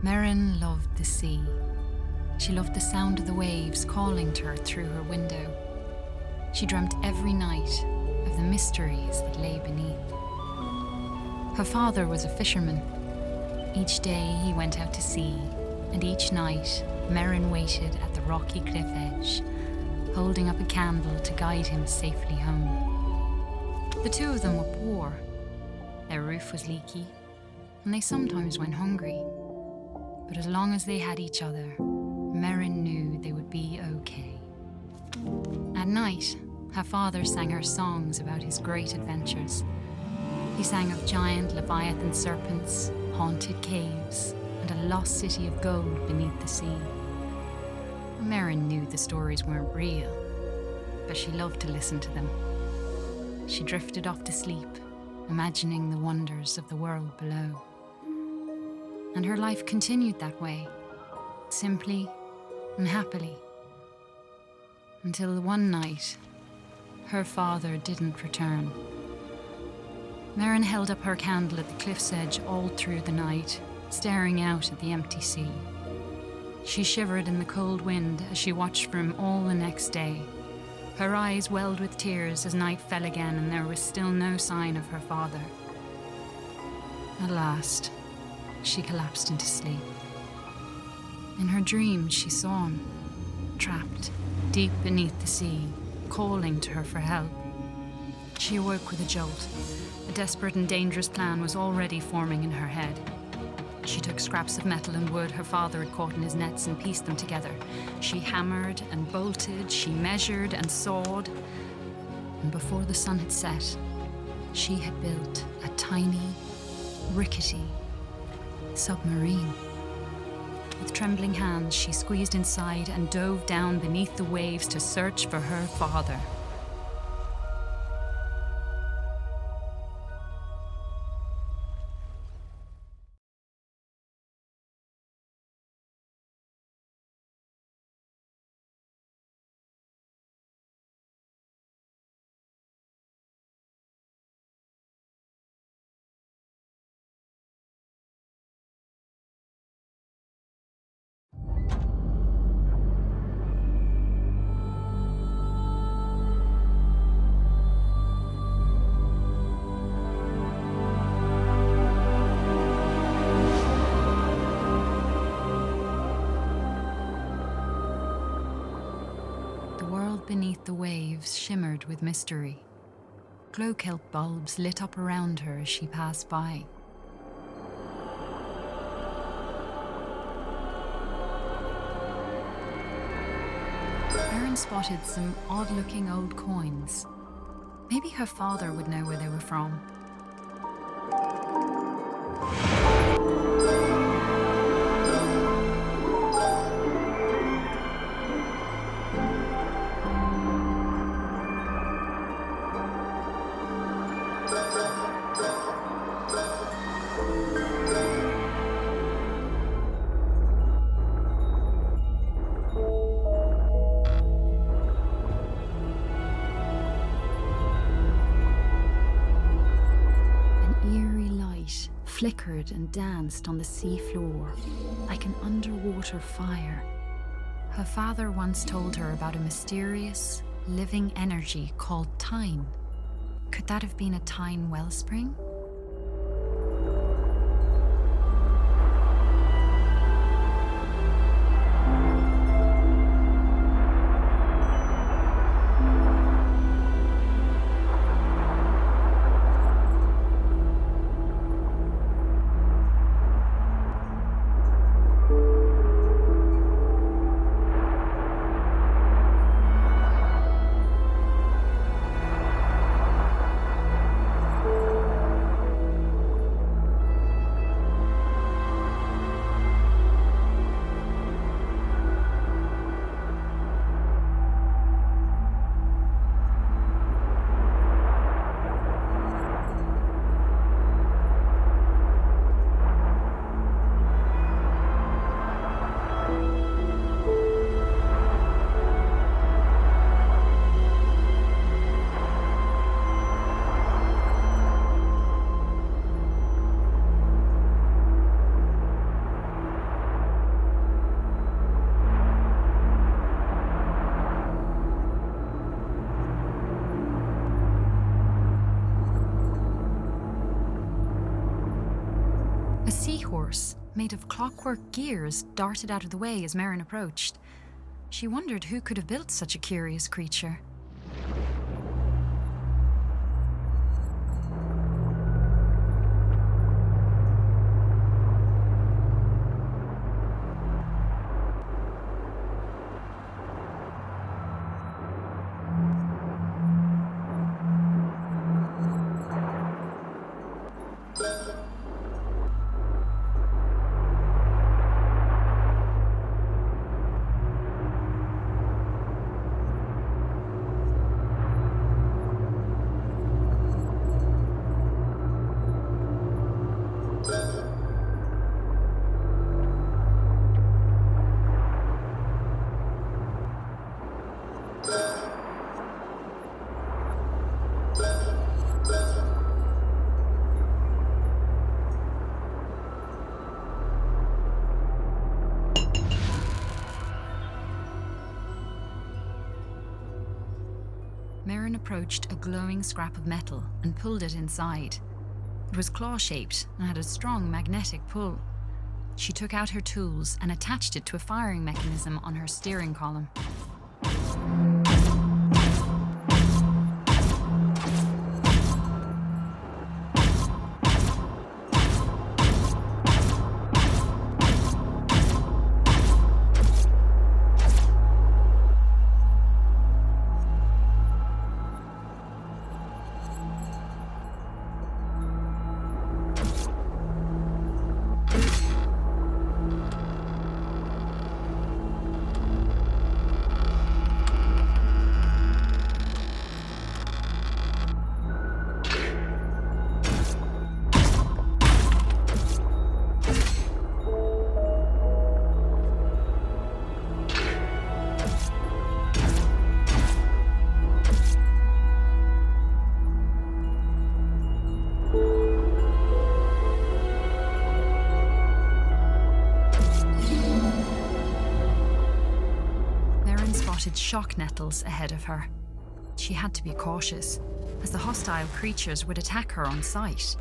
Merrin loved the sea. She loved the sound of the waves calling to her through her window. She dreamt every night of the mysteries that lay beneath. Her father was a fisherman. Each day he went out to sea, and each night Merrin waited at the rocky cliff edge, holding up a candle to guide him safely home. The two of them were poor. Their roof was leaky, and they sometimes went hungry. But as long as they had each other, Merrin knew they would be okay. At night, her father sang her songs about his great adventures. He sang of giant leviathan serpents, haunted caves, and a lost city of gold beneath the sea. Merrin knew the stories weren't real, but she loved to listen to them. She drifted off to sleep, imagining the wonders of the world below. And her life continued that way, simply and happily, until one night, her father didn't return. Merrin held up her candle at the cliff's edge all through the night, staring out at the empty sea. She shivered in the cold wind as she watched for him all the next day. Her eyes welled with tears as night fell again and there was still no sign of her father. At last, she collapsed into sleep. In her dreams, she saw him, trapped deep beneath the sea, calling to her for help. She awoke with a jolt. A desperate and dangerous plan was already forming in her head. She took scraps of metal and wood her father had caught in his nets and pieced them together. She hammered and bolted, she measured and sawed. And before the sun had set, she had built a tiny, rickety submarine. With trembling hands, she squeezed inside and dove down beneath the waves to search for her father. Beneath the waves shimmered with mystery. Glow-kelp bulbs lit up around her as she passed by. Erin spotted some odd-looking old coins. Maybe her father would know where they were from. Flickered and danced on the sea floor like an underwater fire. Her father once told her about a mysterious, living energy called Tyne. Could that have been a Tyne wellspring? horse, made of clockwork gears, darted out of the way as Merrin approached. She wondered who could have built such a curious creature. Merrin approached a glowing scrap of metal and pulled it inside. It was claw-shaped and had a strong magnetic pull. She took out her tools and attached it to a firing mechanism on her steering column. Shock nettles ahead of her. She had to be cautious, as the hostile creatures would attack her on sight.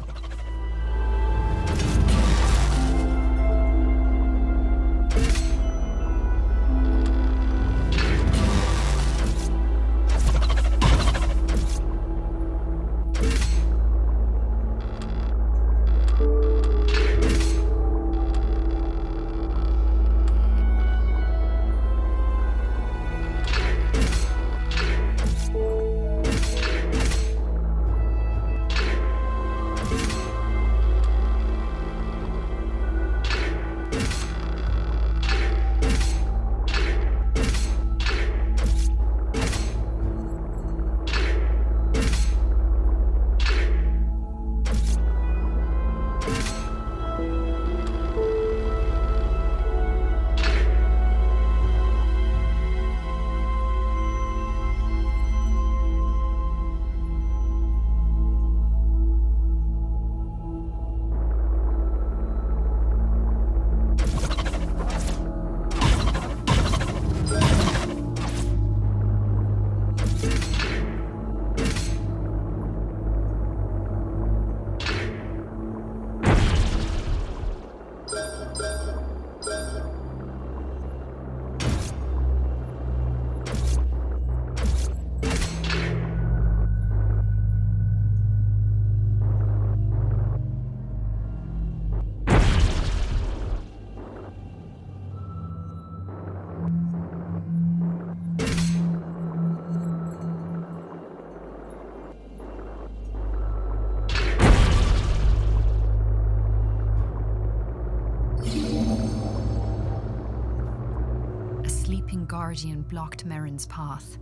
Guardian blocked Merrin's path.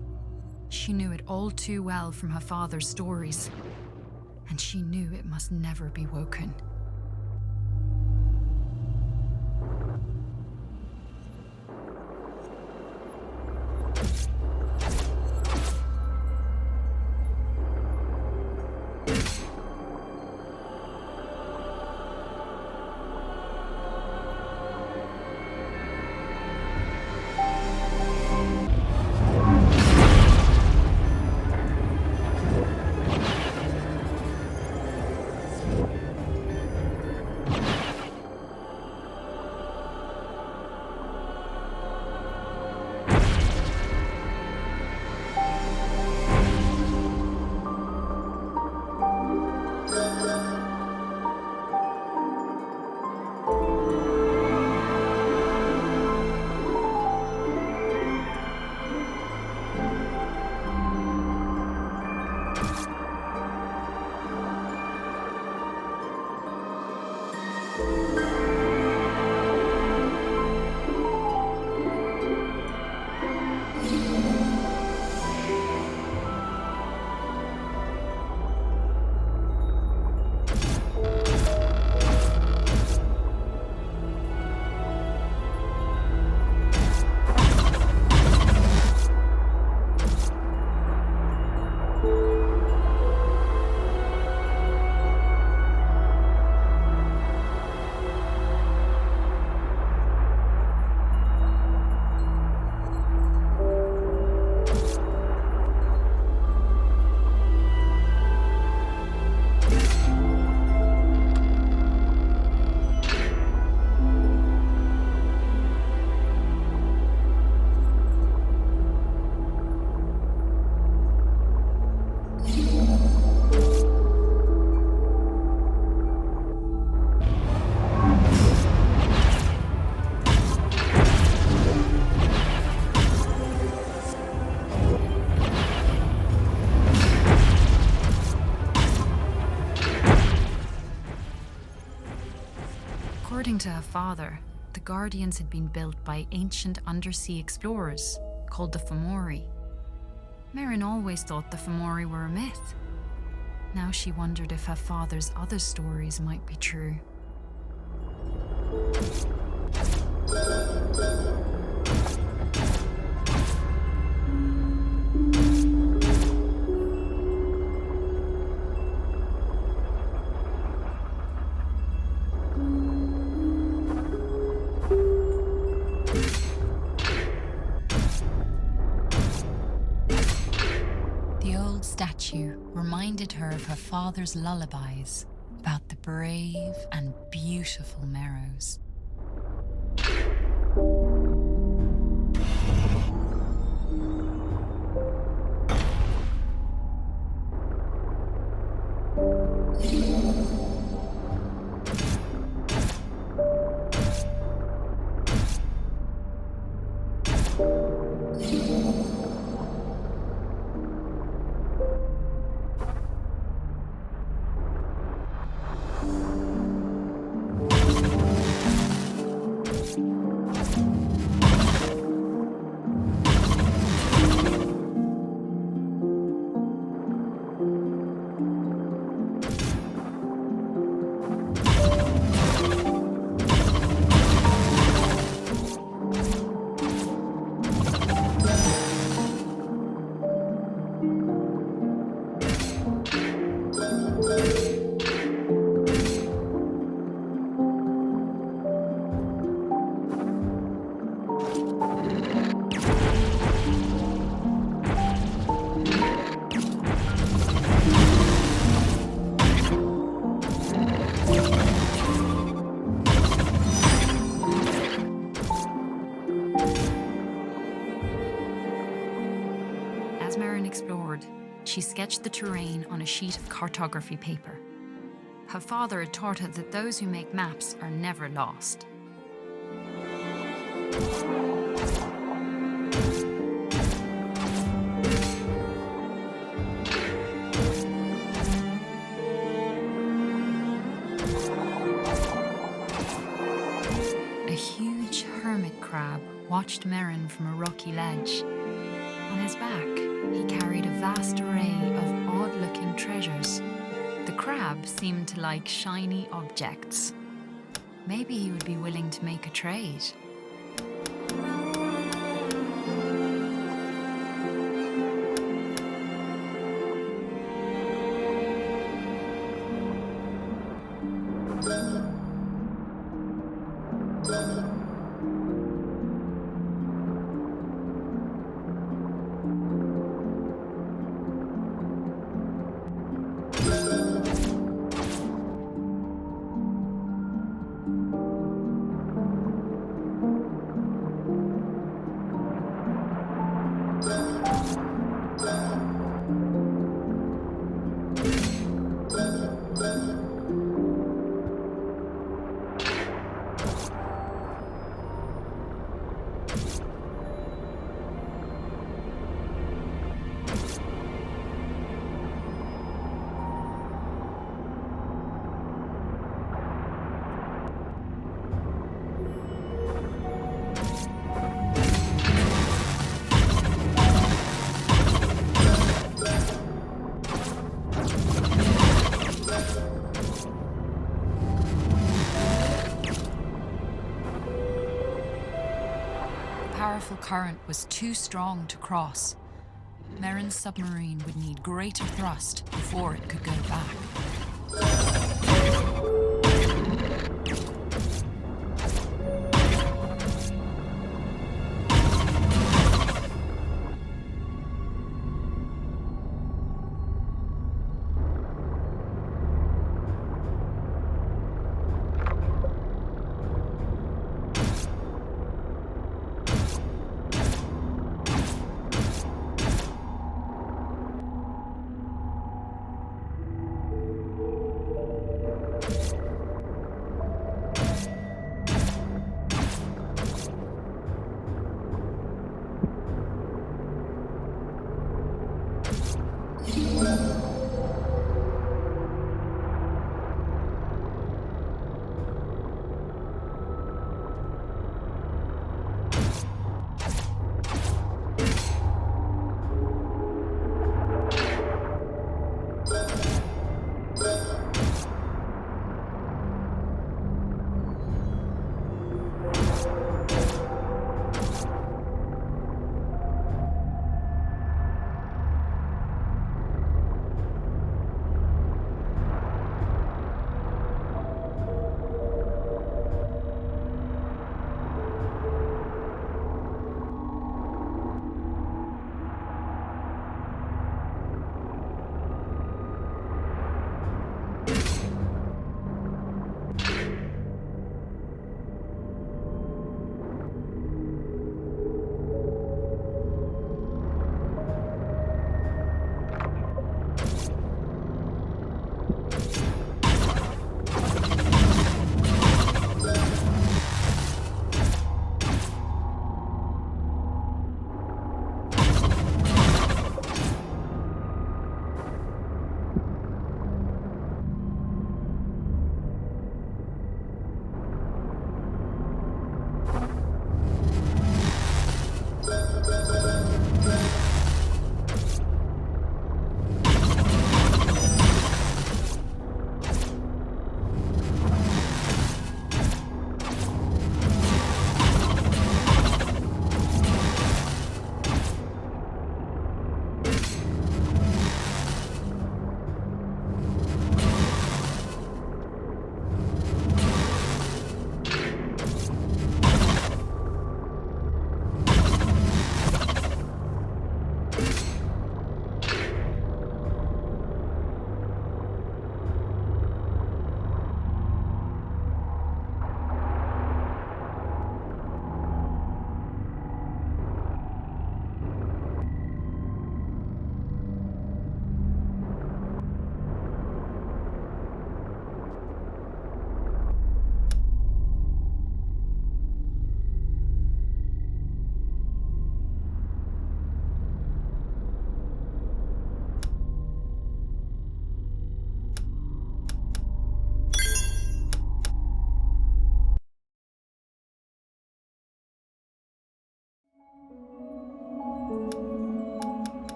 She knew it all too well from her father's stories, and she knew it must never be woken. According to her father, the Guardians had been built by ancient undersea explorers called the Fomori. Merrin always thought the Fomori were a myth. Now she wondered if her father's other stories might be true. The old statue reminded her of her father's lullabies about the brave and beautiful Merrows. As Merrin explored, she sketched the terrain on a sheet of cartography paper. Her father had taught her that those who make maps are never lost. A huge hermit crab watched Merrin from a rocky ledge. On his back, he carried a vast array of odd-looking treasures. The crab seemed to like shiny objects. Maybe he would be willing to make a trade. The powerful current was too strong to cross. Merrin's submarine would need greater thrust before it could go back.